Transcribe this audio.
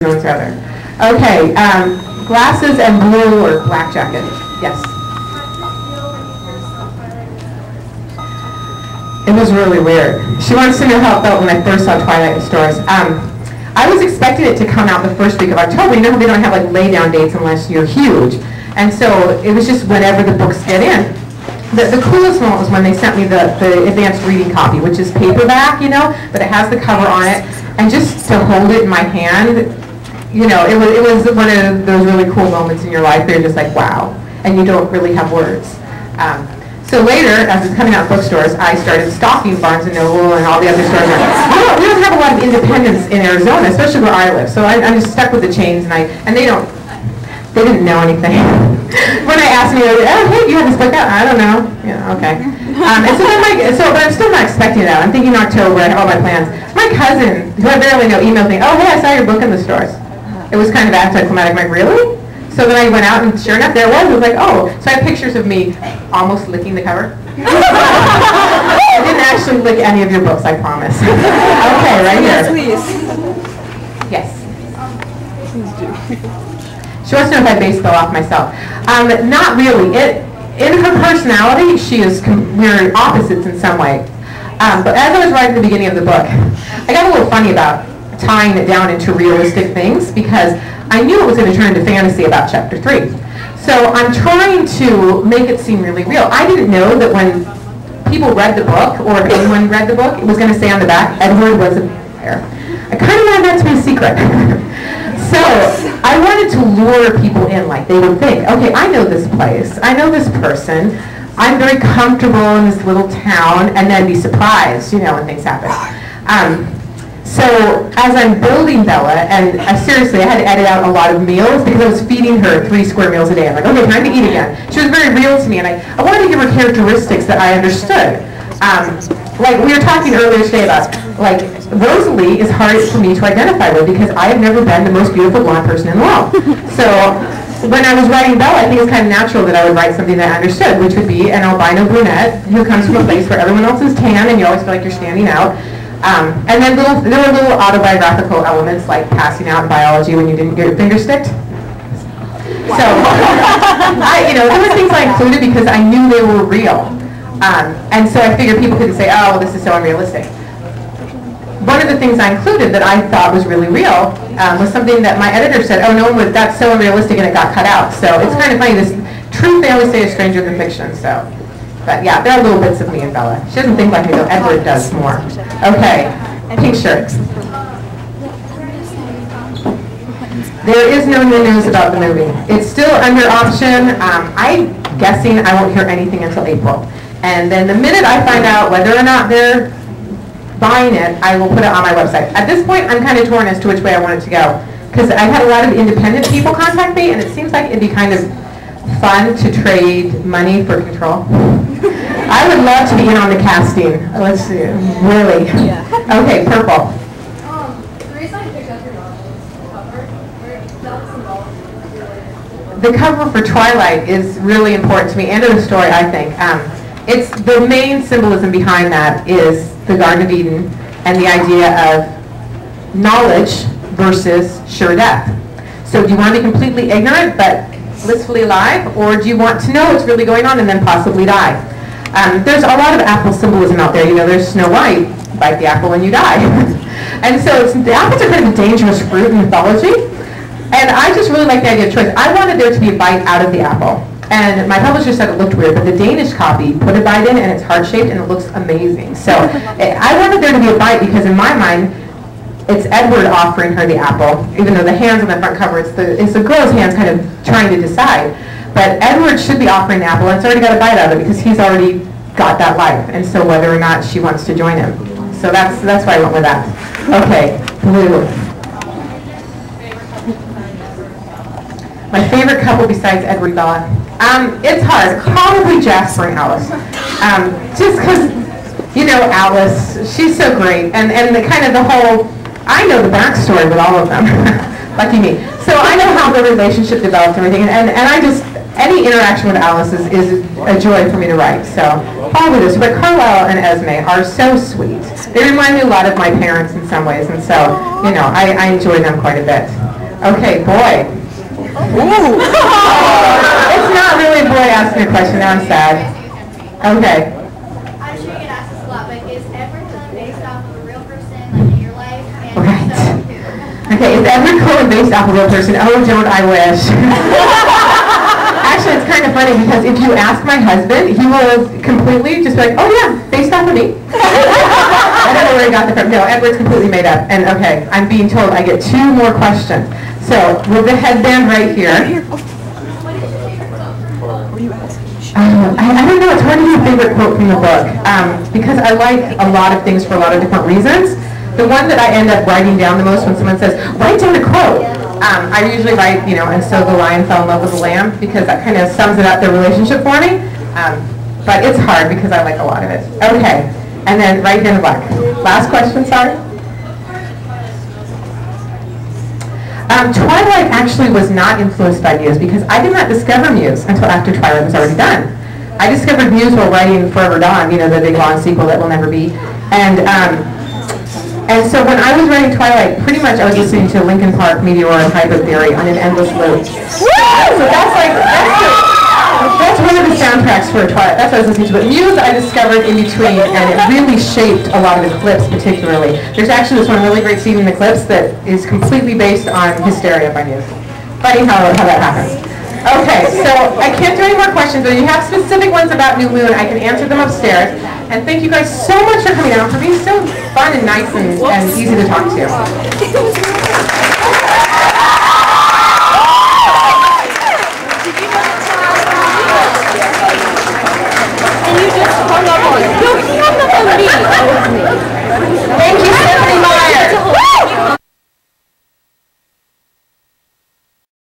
know each other. Okay, glasses and blue or black jacket. Yes. It was really weird. She wants to know how it felt when I first saw Twilight in stores. I was expecting it to come out the first week of October. You know how they don't have like lay down dates unless you're huge. And so it was just whenever the books get in. The coolest moment was when they sent me the advanced reading copy, which is paperback, you know, but it has the cover on it. And just to hold it in my hand, you know, it was one of those really cool moments in your life where you're just like, wow, and you don't really have words. So later, as it's coming out in bookstores, I started stalking Barnes & Noble and all the other stores. We don't have a lot of independence in Arizona, especially where I live. So I'm just stuck with the chains, and they didn't know anything. When I asked me, oh, hey, you have this book out? I don't know. Yeah, okay. And so but I'm still not expecting it out. I'm thinking October, I have all my plans. My cousin, who I barely know, emailed me, oh, hey, I saw your book in the stores. It was kind of anticlimactic. I'm like, really? So then I went out, and sure enough, there it was. I was like, oh. So I have pictures of me almost licking the cover. I didn't actually lick any of your books, I promise. Okay, right here. Yes, please. Yes. Please do. She wants to know if I base Bill off myself. Not really. In her personality, we're opposites in some way. But as I was writing the beginning of the book, I got a little funny about tying it down into realistic things because I knew it was going to turn into fantasy about chapter 3. So I'm trying to make it seem really real. I didn't know that when people read the book, or if anyone read the book, it was going to say on the back, Edward was a vampire. I kind of wanted that to be a secret. So I wanted to lure people in like they would think, okay, I know this place, I know this person, I'm very comfortable in this little town, and then be surprised, you know, when things happen. So as I'm building Bella, and seriously, I had to edit out a lot of meals because I was feeding her 3 square meals a day. I'm like, okay, time to eat again. She was very real to me, and I wanted to give her characteristics that I understood. Like we were talking earlier today about, like, Rosalie is hard for me to identify with because I have never been the most beautiful blonde person in the world. So when I was writing Bella, I think it's kind of natural that I would write something that I understood, which would be an albino brunette who comes from a place where everyone else is tan and you always feel like you're standing out. And then there were little autobiographical elements like passing out in biology when you didn't get your finger sticked. Wow. So, there were things I included because I knew they were real. And so I figured people couldn't say, oh, this is so unrealistic. One of the things I included that I thought was really real was something that my editor said, oh, no, that's so unrealistic, and it got cut out. So it's kind of funny. This truth, they always say, is stranger than fiction. So. But yeah, there are little bits of me and Bella. She doesn't think like me, though. Edward does more. Okay, pink shirt. There is no new news about the movie. It's still under option. I'm guessing I won't hear anything until April. And then the minute I find out whether or not they're buying it, I will put it on my website. At this point, I'm kind of torn as to which way I want it to go. Because I've had a lot of independent people contact me, and it seems like it'd be kind of fun to trade money for control. I would love to be in on the casting. Let's see, really. Yeah. Okay, purple. The reason I picked up your novel is the cover. That's involved. The cover for Twilight is really important to me, and to the story, I think. It's the main symbolism behind that is the Garden of Eden and the idea of knowledge versus sure death. So do you want to be completely ignorant but blissfully alive, or do you want to know what's really going on and then possibly die? There's a lot of apple symbolism out there. You know, there's Snow White, bite the apple and you die. And so the apples are kind of a dangerous fruit in mythology. And I just really like the idea of choice. I wanted there to be a bite out of the apple. And my publisher said it looked weird, but the Danish copy put a bite in and it's heart-shaped and it looks amazing. So I wanted there to be a bite because in my mind, it's Edward offering her the apple, even though the hands on the front cover, it's the girl's hands kind of trying to decide. But Edward should be offering the apple, and it's already got a bite out of it because he's already got that life. And so whether or not she wants to join him. So that's why I went with that. Okay, blue. My favorite couple besides Edward and Bella. It's hard. Probably Jasper and Alice. Just because, you know, Alice, she's so great. And the kind of the whole, I know the backstory with all of them. Lucky me. So I know how the relationship developed and everything. And I just, any interaction with Alice is a joy for me to write. So probably this. But Carlisle and Esme are so sweet. They remind me a lot of my parents in some ways, and so, you know, I enjoy them quite a bit. Okay, boy. Ooh. It's not really a boy asking a question. Now I'm sad. Okay. I'm sure you get asked this a lot, but is Edward Cullen based off of a real person, like in your life? And Right. so who? Okay, is Edward Cullen based off a real person? Oh, don't I wish. Actually, it's kind of funny because if you ask my husband, he will completely just be like, oh yeah, based off of me. I don't know where he got that from. No, Edward's completely made up. And okay, I'm being told I get 2 more questions. So, with the headband right here. I don't know, it's hard to be a favorite quote from the book, because I like a lot of things for a lot of different reasons. The one that I end up writing down the most when someone says, write down a quote, I usually write, you know, and so the lion fell in love with the lamb, because that kind of sums it up, their relationship for me. But it's hard because I like a lot of it. Okay, and then right here in the black. Last question, sorry. Twilight actually was not influenced by Muse because I did not discover Muse until after Twilight was already done. I discovered Muse while writing Forever Dawn, you know, the big long sequel that will never be. And so when I was writing Twilight, pretty much I was listening to Linkin Park, Meteor, and Hybrid Theory on an endless loop. So that's one of the soundtracks for Twilight. That's what I was listening to. But Muse I discovered in between, and it really shaped a lot of the clips particularly. There's actually this one really great scene in the clips that is completely based on Hysteria by Muse. Funny how that happens. Okay, so I can't do any more questions, but if you have specific ones about New Moon, I can answer them upstairs. And thank you guys so much for coming out, for being so fun and nice and easy to talk to.